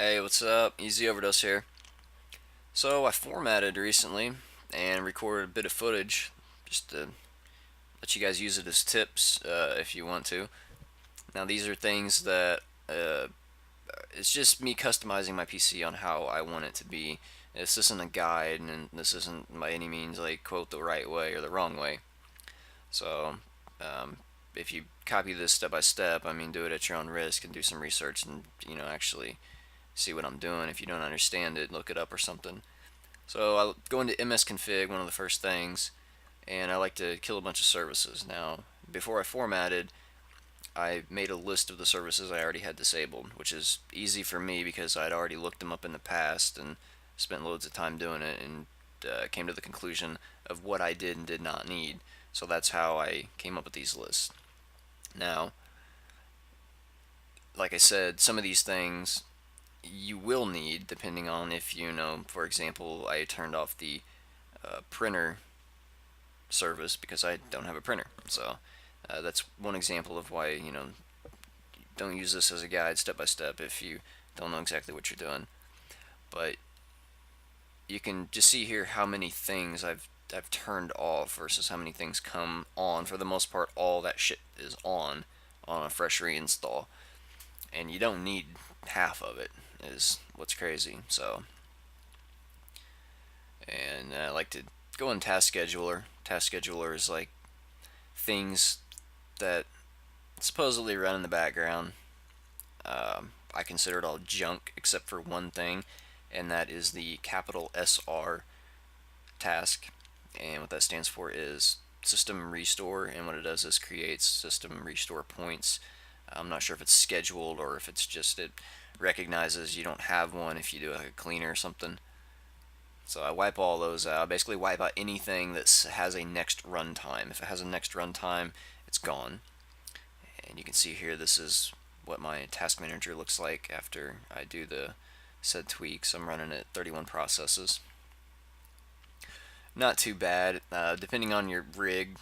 Hey, what's up? EZOVERDOSE here. So I formatted recently and recorded a bit of footage just to let you guys use it as tips if you want to. Now these are things that it's just me customizing my PC on how I want it to be. This isn't a guide, and this isn't by any means like quote the right way or the wrong way. So um, if you copy this step by step, I mean, do it at your own risk and do some research and actually see what I'm doing. If you don't understand it, look it up or something. So I go into msconfig, one of the first things, and I like to kill a bunch of services. Now, before I formatted, I made a list of the services I already had disabled, which is easy for me because I'd already looked them up in the past and spent loads of time doing it, and came to the conclusion of what I did and did not need. So that's how I came up with these lists. Now, like I said, some of these things you will need depending on if for example, I turned off the printer service because I don't have a printer. So that's one example of why don't use this as a guide step by step if you don't know exactly what you're doing. But you can just see here how many things I've turned off versus how many things come on. For the most part, all that shit is on a fresh reinstall, and you don't need half of it. Is what's crazy. So, and I like to go in task scheduler. Task scheduler is like things that supposedly run in the background. I consider it all junk except for one thing, and that is the capital SR task. And what that stands for is system restore, and what it does is creates system restore points. I'm not sure if it's scheduled or if it's just it recognizes you don't have one if you do like a cleaner or something. So I wipe all those out. I basically wipe out anything that has a next runtime. If it has a next runtime, it's gone. And you can see here this is what my task manager looks like after I do the said tweaks. I'm running at 31 processes. Not too bad. Depending on your rig,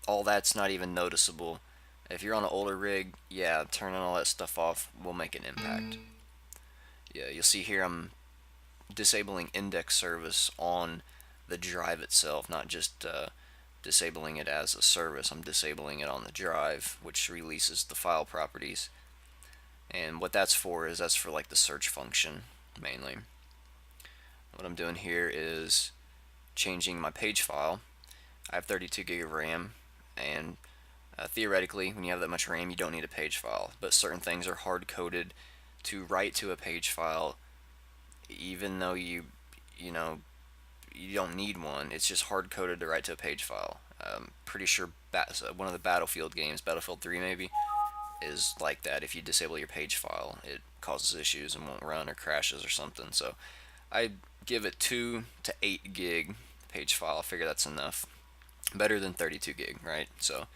all that's not even noticeable. If you're on an older rig, yeah, turning all that stuff off will make an impact. Yeah, you'll see here I'm disabling index service on the drive itself, not just disabling it as a service. I'm disabling it on the drive, which releases the file properties. And what that's for is that's for like the search function mainly. What I'm doing here is changing my page file. I have 32 gig of RAM, and theoretically, when you have that much RAM, you don't need a page file. But certain things are hard coded to write to a page file, even though you know you don't need one. It's just hard coded to write to a page file. Pretty sure one of the Battlefield games, Battlefield 3 maybe, is like that. If you disable your page file, it causes issues and won't run or crashes or something. So I give it 2 to 8 gig page file. I figure that's enough. Better than 32 gig, right? So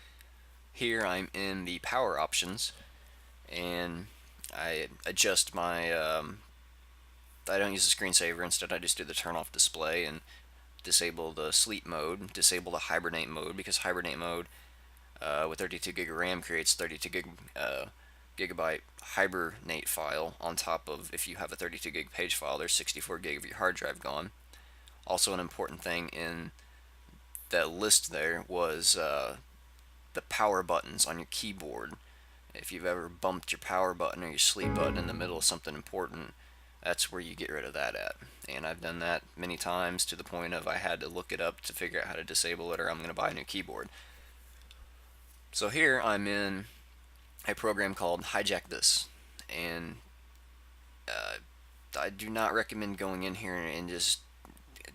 here I'm in the power options, and I adjust my I don't use the screensaver. Instead, I just do the turn off display and disable the sleep mode, disable the hibernate mode, because hibernate mode with 32 gig of RAM creates 32 gigabyte hibernate file on top of, if you have a 32 gig page file, there's 64 gig of your hard drive gone. Also, an important thing in that list there was the power buttons on your keyboard. If you've ever bumped your power button or your sleep button in the middle of something important, that's where you get rid of that at. And I've done that many times to the point of I had to look it up to figure out how to disable it, or I'm going to buy a new keyboard. So here I'm in a program called Hijack This, and I do not recommend going in here and just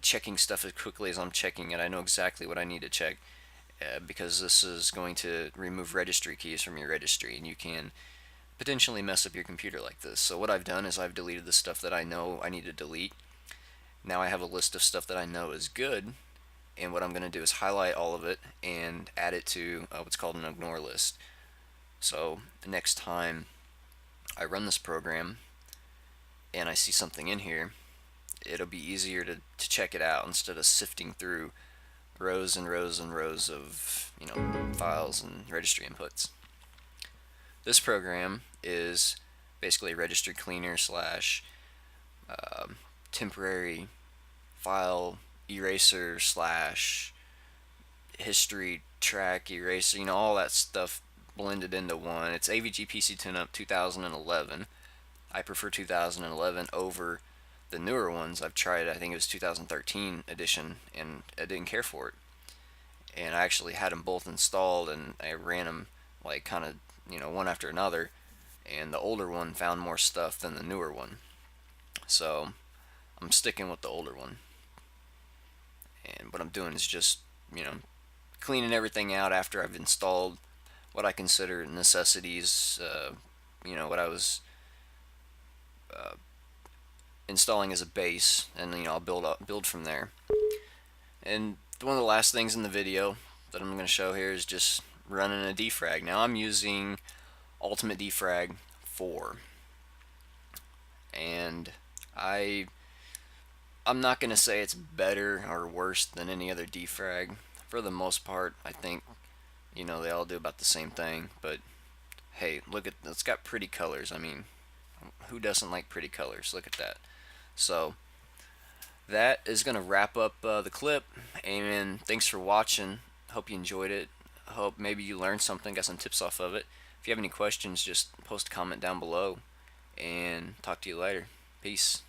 checking stuff as quickly as I'm checking it. I know exactly what I need to check because this is going to remove registry keys from your registry, and you can potentially mess up your computer like this. So what I've done is I've deleted the stuff that I know I need to delete. Now I have a list of stuff that I know is good, and what I'm going to do is highlight all of it and add it to what's called an ignore list. So the next time I run this program and I see something in here, it'll be easier to check it out instead of sifting through rows and rows and rows of files and registry inputs. This program is basically a registered cleaner slash temporary file eraser slash history track eraser, all that stuff blended into one. It's AVG PC TuneUp 2011. I prefer 2011 over the newer ones. I've tried, I think it was 2013 edition, and I didn't care for it. And I actually had them both installed, and I ran them like kind of, one after another. And the older one found more stuff than the newer one. So I'm sticking with the older one. And what I'm doing is just, cleaning everything out after I've installed what I consider necessities, what I was installing as a base, and I'll build from there. And one of the last things in the video that I'm going to show here is just running a defrag. Now I'm using Ultimate Defrag 4, and I'm not going to say it's better or worse than any other defrag. For the most part, I think they all do about the same thing. But hey, look at, it's got pretty colors. I mean, who doesn't like pretty colors? Look at that. So that is going to wrap up the clip, and thanks for watching. Hope you enjoyed it. Hope maybe you learned something, got some tips off of it. If you have any questions, just post a comment down below, and talk to you later. Peace.